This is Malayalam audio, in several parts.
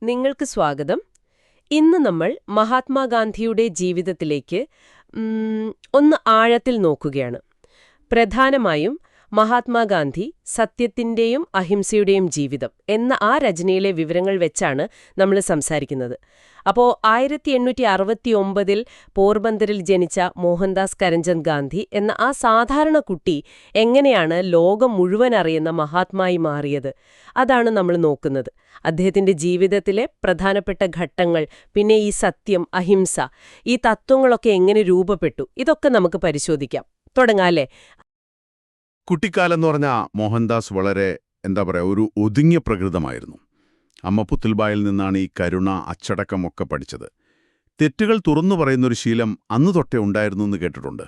നിങ്ങൾക്ക് സ്വാഗതം. ഇന്ന് നമ്മൾ മഹാത്മാഗാന്ധിയുടെ ജീവിതത്തിലേക്ക് ഒന്ന് ആഴത്തിൽ നോക്കുകയാണ്. പ്രധാനമായും മഹാത്മാഗാന്ധി സത്യത്തിന്റെയും അഹിംസയുടെയും ജീവിതം എന്ന ആ രചനയിലെ വിവരങ്ങൾ വെച്ചാണ് നമ്മൾ സംസാരിക്കുന്നത്. അപ്പോൾ 1869 പോർബന്തറിൽ ജനിച്ച മോഹൻദാസ് കരംചന്ദ് ഗാന്ധി എന്ന ആ സാധാരണ കുട്ടി എങ്ങനെയാണ് ലോകം മുഴുവൻ അറിയുന്ന മഹാത്മായി മാറിയത്, അതാണ് നമ്മൾ നോക്കുന്നത്. അദ്ദേഹത്തിന്റെ ജീവിതത്തിലെ പ്രധാനപ്പെട്ട ഘട്ടങ്ങൾ, പിന്നെ ഈ സത്യം, അഹിംസ, ഈ തത്വങ്ങളൊക്കെ എങ്ങനെ രൂപപ്പെട്ടു, ഇതൊക്കെ നമുക്ക് പരിശോധിക്കാം. തുടങ്ങാല്ലേ? കുട്ടിക്കാലം എന്ന് പറഞ്ഞാൽ മോഹൻദാസ് വളരെ ഒരു ഒതുങ്ങിയ പ്രകൃതമായിരുന്നു. അമ്മ പുത്തുൽബായിൽ നിന്നാണ് ഈ കരുണ, അച്ചടക്കമൊക്കെ പഠിച്ചത്. തെറ്റുകൾ തുറന്നു പറയുന്നൊരു ശീലം അന്നു തൊട്ടേ ഉണ്ടായിരുന്നു എന്ന് കേട്ടിട്ടുണ്ട്.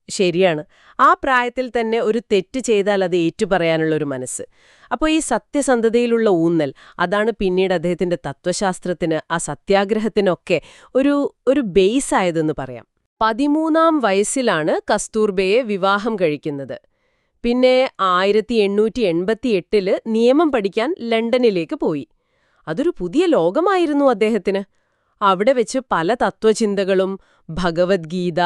ശരിയാണ്. ആ പ്രായത്തിൽ തന്നെ ഒരു തെറ്റ് ചെയ്താൽ അത് ഏറ്റുപറയാനുള്ളൊരു മനസ്സ്. അപ്പോൾ ഈ സത്യസന്ധതയിലുള്ള ഊന്നൽ, അതാണ് പിന്നീട് അദ്ദേഹത്തിന്റെ തത്വശാസ്ത്രത്തിന്, ആ സത്യാഗ്രഹത്തിനൊക്കെ ഒരു ബേസ് ആയതെന്ന് പറയാം. 13-ാം വയസ്സിലാണ് കസ്തൂർബയെ വിവാഹം കഴിക്കുന്നത്. പിന്നെ 1888 നിയമം പഠിക്കാൻ ലണ്ടനിലേക്ക് പോയി. അതൊരു പുതിയ ലോകമായിരുന്നു അദ്ദേഹത്തിന്. അവിടെ വെച്ച് പല തത്വചിന്തകളും, ഭഗവത്ഗീത,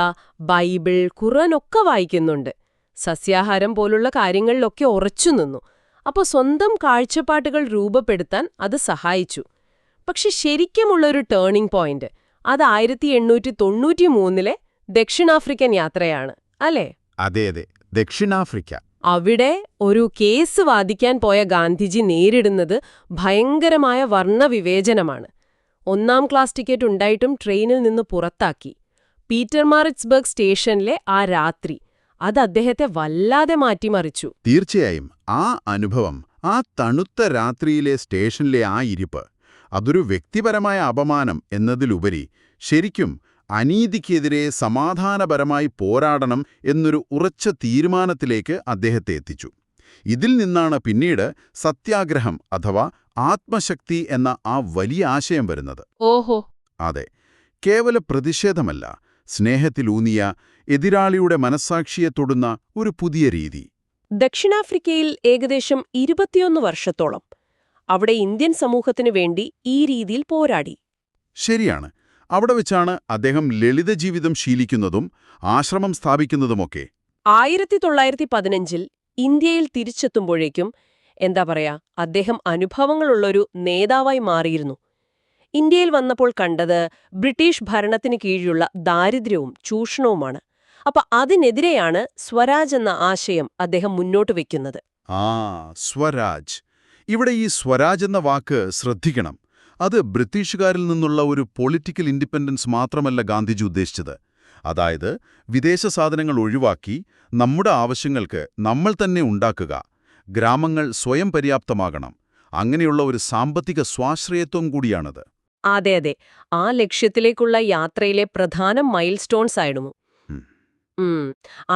ബൈബിൾ, ഖുർആനൊക്കെ വായിക്കുന്നുണ്ട്. സസ്യാഹാരം പോലുള്ള കാര്യങ്ങളിലൊക്കെ ഉറച്ചുനിന്നു. അപ്പോൾ സ്വന്തം കാഴ്ചപ്പാടുകൾ രൂപപ്പെടുത്താൻ അത് സഹായിച്ചു. പക്ഷെ ശരിക്കുമുള്ളൊരു ടേണിംഗ് പോയിന്റ് അത് 1893 ദക്ഷിണാഫ്രിക്കൻ യാത്രയാണ്, അല്ലേ? അതെ, ദക്ഷിണാഫ്രിക്ക. അവിടെ ഒരു കേസ് വാദിക്കാൻ പോയ ഗാന്ധിജി നേരിടുന്നത് ഭയങ്കരമായ വർണ്ണവിവേചനമാണ്. 1-ാം ക്ലാസ് ടിക്കറ്റ് ഉണ്ടായിട്ടും ട്രെയിനിൽ നിന്ന് പുറത്താക്കി. പീറ്റർമാരിറ്റ്സ്ബർഗ് സ്റ്റേഷനിലെ ആ രാത്രി അത് അദ്ദേഹത്തെ വല്ലാതെ മാറ്റിമറിച്ചു. തീർച്ചയായും ആ അനുഭവം, ആ തണുത്ത രാത്രിയിലെ സ്റ്റേഷനിലെ ആ ഇരിപ്പ്, അതൊരു വ്യക്തിപരമായ അപമാനം എന്നതിലുപരി ശരിക്കും അനീതിക്കെതിരെ സമാധാനപരമായി പോരാടണം എന്നൊരു ഉറച്ച തീരുമാനത്തിലേക്ക് അദ്ദേഹത്തെ എത്തിച്ചു. ഇതിൽ നിന്നാണ് പിന്നീട് സത്യാഗ്രഹം അഥവാ ആത്മശക്തി എന്ന ആ വലിയ ആശയം വരുന്നത്. ഓഹോ. അതെ, കേവല പ്രതിഷേധമല്ല, സ്നേഹത്തിലൂന്നിയ, എതിരാളിയുടെ മനസ്സാക്ഷിയെ തൊടുന്ന ഒരു പുതിയ രീതി. ദക്ഷിണാഫ്രിക്കയിൽ ഏകദേശം 21 വർഷത്തോളം അവിടെ ഇന്ത്യൻ സമൂഹത്തിനു വേണ്ടി ഈ രീതിയിൽ പോരാടി. ശരിയാണ്. അവിടെ വെച്ചാണ് അദ്ദേഹം ലളിതജീവിതം ശീലിക്കുന്നതും ആശ്രമം സ്ഥാപിക്കുന്നതുമൊക്കെ. 1915 ഇന്ത്യയിൽ തിരിച്ചെത്തുമ്പോഴേക്കും അദ്ദേഹം അനുഭവങ്ങളുള്ളൊരു നേതാവായി മാറിയിരുന്നു. ഇന്ത്യയിൽ വന്നപ്പോൾ കണ്ടത് ബ്രിട്ടീഷ് ഭരണത്തിന് കീഴിലുള്ള ദാരിദ്ര്യവും ചൂഷണവുമാണ്. അപ്പൊ അതിനെതിരെയാണ് സ്വരാജ് എന്ന ആശയം അദ്ദേഹം മുന്നോട്ട് വയ്ക്കുന്നത്. സ്വരാജ്. ഇവിടെ ഈ സ്വരാജ് എന്ന വാക്ക് ശ്രദ്ധിക്കണം. അത് ബ്രിട്ടീഷുകാരിൽ നിന്നുള്ള ഒരു പൊളിറ്റിക്കൽ ഇൻഡിപെൻഡൻസ് മാത്രമല്ല ഗാന്ധിജി ഉദ്ദേശിച്ചത്. അതായത് വിദേശ സാധനങ്ങൾ ഒഴിവാക്കി നമ്മുടെ ആവശ്യങ്ങൾക്ക് നമ്മൾ തന്നെ ഉണ്ടാക്കുക, ഗ്രാമങ്ങൾ സ്വയം പര്യാപ്തമാകണം, അങ്ങനെയുള്ള ഒരു സാമ്പത്തിക സ്വാശ്രയത്വം കൂടിയാണത്. അതെ, ആ ലക്ഷ്യത്തിലേക്കുള്ള യാത്രയിലെ പ്രധാന മൈൽ സ്റ്റോൺസ് ആയിരുന്നു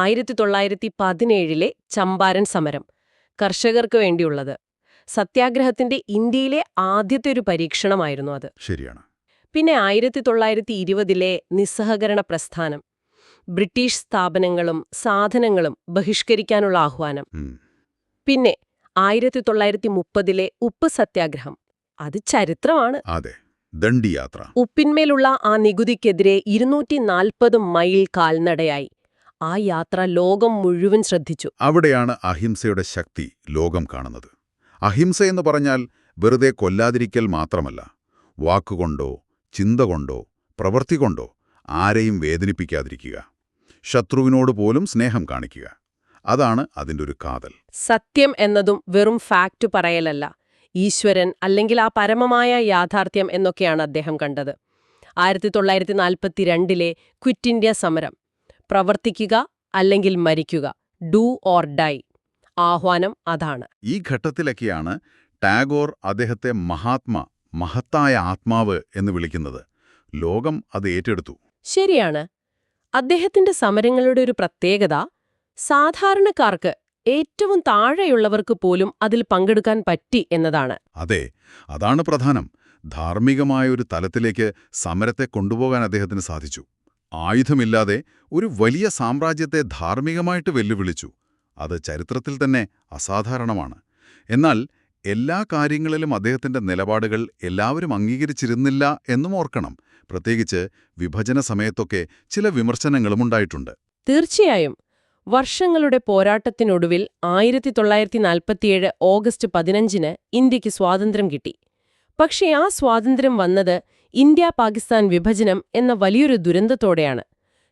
1917 ചമ്പാരൻ സമരം, കർഷകർക്ക് വേണ്ടിയുള്ളത്. സത്യാഗ്രഹത്തിന്റെ ഇന്ത്യയിലെ ആദ്യത്തെ ഒരു പരീക്ഷണമായിരുന്നു അത്. ശരിയാണ്. പിന്നെ 1920 നിസ്സഹകരണ പ്രസ്ഥാനം, ബ്രിട്ടീഷ് സ്ഥാപനങ്ങളും സാധനങ്ങളും ബഹിഷ്കരിക്കാനുള്ള ആഹ്വാനം. പിന്നെ 1930 ഉപ്പ് സത്യാഗ്രഹം, അത് ചരിത്രമാണ്. അതെ, ദണ്ഡിയാത്ര. ഉപ്പിന്മേലുള്ള ആ നികുതിക്കെതിരെ 240 മൈൽ കാൽനടയായി. ആ യാത്ര ലോകം മുഴുവൻ ശ്രദ്ധിച്ചു. അവിടെയാണ് അഹിംസയുടെ ശക്തി ലോകം കാണുന്നത്. അഹിംസയെന്ന് പറഞ്ഞാൽ വെറുതെ കൊല്ലാതിരിക്കൽ മാത്രമല്ല, വാക്കുകൊണ്ടോ ചിന്ത കൊണ്ടോ പ്രവൃത്തി കൊണ്ടോ ആരെയും വേദനിപ്പിക്കാതിരിക്കുക, ശത്രുവിനോട് പോലും സ്നേഹം കാണിക്കുക. അതാണ് അതിൻ്റെ ഒരു കാതൽ. സത്യം എന്നതും വെറും ഫാക്റ്റ് പറയലല്ല, ഈശ്വരൻ അല്ലെങ്കിൽ ആ പരമമായ യാഥാർത്ഥ്യം എന്നൊക്കെയാണ് അദ്ദേഹം കണ്ടത്. 1942 ക്വിറ്റ് ഇന്ത്യ സമരം, പ്രവർത്തിക്കുക അല്ലെങ്കിൽ മരിക്കുക, ഡു ഓർ ഡൈ, ആഹ്വാനം അതാണ്. ഈ ഘട്ടത്തിലൊക്കെയാണ് ടാഗോർ അദ്ദേഹത്തെ മഹത്തായ ആത്മാവ് എന്ന് വിളിക്കുന്നത്. ലോകം അത് ഏറ്റെടുത്തു. ശരിയാണ്. അദ്ദേഹത്തിന്റെ സമരങ്ങളുടെ ഒരു പ്രത്യേകത, സാധാരണക്കാർക്ക്, ഏറ്റവും താഴെയുള്ളവർക്ക് പോലും അതിൽ പങ്കെടുക്കാൻ പറ്റി എന്നതാണ്. അതെ, അതാണ് പ്രധാനം. ധാർമ്മികമായ ഒരു തലത്തിലേക്ക് സമരത്തെ കൊണ്ടുപോകാൻ അദ്ദേഹത്തിന് സാധിച്ചു. ആയുധമില്ലാതെ ഒരു വലിയ സാമ്രാജ്യത്തെ ധാർമ്മികമായിട്ട് വെല്ലുവിളിച്ചു. അത് ചരിത്രത്തിൽ തന്നെ അസാധാരണമാണ്. എന്നാൽ എല്ലാ കാര്യങ്ങളിലും അദ്ദേഹത്തിന്റെ നിലപാടുകൾ എല്ലാവരും അംഗീകരിച്ചിരുന്നില്ല എന്നും ഓർക്കണം. പ്രത്യേകിച്ച് വിഭജന സമയത്തൊക്കെ ചില വിമർശനങ്ങളും ഉണ്ടായിട്ടുണ്ട്. തീർച്ചയായും. വർഷങ്ങളുടെ പോരാട്ടത്തിനൊടുവിൽ 1947 ഓഗസ്റ്റ് 15 ഇന്ത്യക്ക് സ്വാതന്ത്ര്യം കിട്ടി. പക്ഷേ ആ സ്വാതന്ത്ര്യം വന്നത് ഇന്ത്യ-പാകിസ്ഥാൻ വിഭജനം എന്ന വലിയൊരു ദുരന്തത്തോടെയാണ്.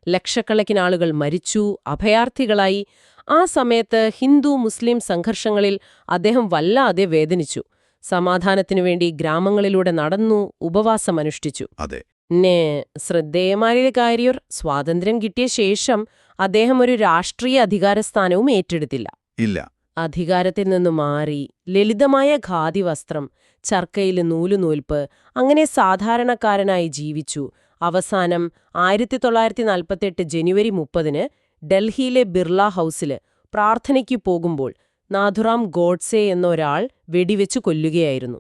ലക്ഷക്കണക്കിന് ആളുകൾ മരിച്ചു, അഭയാർത്ഥികളായി. ആ സമയത്ത് ഹിന്ദു-മുസ്ലിം സംഘർഷങ്ങളിൽ അദ്ദേഹം വല്ലാതെ വേദനിച്ചു. സമാധാനത്തിനു വേണ്ടി ഗ്രാമങ്ങളിലൂടെ നടന്നു, ഉപവാസമനുഷ്ഠിച്ചു. അതെ. ശ്രദ്ധേയമായ കാര്യം, സ്വാതന്ത്ര്യം കിട്ടിയ ശേഷം അദ്ദേഹം ഒരു രാഷ്ട്രീയ അധികാരസ്ഥാനവും ഏറ്റെടുത്തില്ല. ഇല്ല. അധികാരത്തിൽ നിന്ന് മാറി ലളിതമായ ഖാദി വസ്ത്രം, ചർക്കയിൽ നൂലുനൂൽപ്പ്, അങ്ങനെ സാധാരണക്കാരനായി ജീവിച്ചു. അവസാനം 1948 ജനുവരി 30 ഡൽഹിയിലെ ബിർള ഹൗസിൽ പ്രാർത്ഥനയ്ക്ക് പോകുമ്പോൾ നാഥുറാം ഗോഡ്സെ എന്നൊരാൾ വെടിവെച്ചു കൊല്ലുകയായിരുന്നു.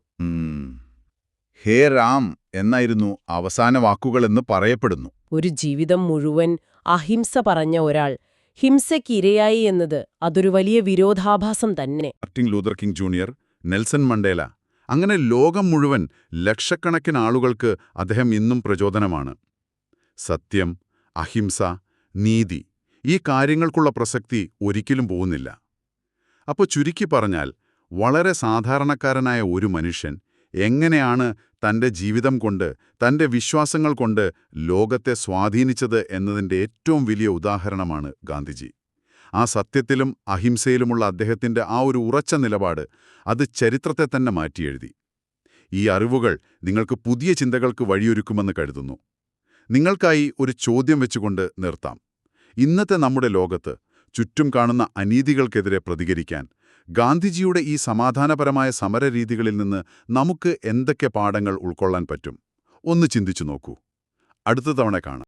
ഹേ രാം എന്നായിരുന്നു അവസാന വാക്കുകളെന്ന് പറയപ്പെടുന്നു. ഒരു ജീവിതം മുഴുവൻ അഹിംസ പറഞ്ഞ ഒരാൾ ഹിംസയ്ക്കിരയായി എന്നത് അതൊരു വലിയ വിരോധാഭാസം തന്നെ. Martin Luther king junior, Nelson Mandela, അങ്ങനെ ലോകം മുഴുവൻ ലക്ഷക്കണക്കിന് ആളുകൾക്ക് അദ്ദേഹം ഇന്നും പ്രചോദനമാണ്. സത്യം, അഹിംസ, നീതി, ഈ കാര്യങ്ങൾക്കുള്ള പ്രസക്തി ഒരിക്കലും പോകുന്നില്ല. അപ്പോൾ ചുരുക്കി പറഞ്ഞാൽ, വളരെ സാധാരണക്കാരനായ ഒരു മനുഷ്യൻ എങ്ങനെയാണ് തന്റെ ജീവിതം കൊണ്ട്, തന്റെ വിശ്വാസങ്ങൾ കൊണ്ട് ലോകത്തെ സ്വാധീനിച്ചത് എന്നതിൻ്റെ ഏറ്റവും വലിയ ഉദാഹരണമാണ് ഗാന്ധിജി. ആ സത്യത്തിലും അഹിംസയിലുമുള്ള അദ്ദേഹത്തിന്റെ ആ ഒരു ഉറച്ച നിലപാട്, അത് ചരിത്രത്തെ തന്നെ മാറ്റിയെഴുതി. ഈ അറിവുകൾ നിങ്ങൾക്ക് പുതിയ ചിന്തകൾക്ക് വഴിയൊരുക്കുമെന്ന് കരുതുന്നു. നിങ്ങൾക്കായി ഒരു ചോദ്യം വെച്ചുകൊണ്ട് നിർത്താം. ഇന്നത്തെ നമ്മുടെ ലോകത്ത് ചുറ്റും കാണുന്ന അനീതികൾക്കെതിരെ പ്രതികരിക്കാൻ ഗാന്ധിജിയുടെ ഈ സമാധാനപരമായ സമരരീതികളിൽ നിന്ന് നമുക്ക് എന്തൊക്കെ പാഠങ്ങൾ ഉൾക്കൊള്ളാൻ പറ്റും? ഒന്ന് ചിന്തിച്ചു നോക്കൂ. അടുത്ത തവണ കാണാം.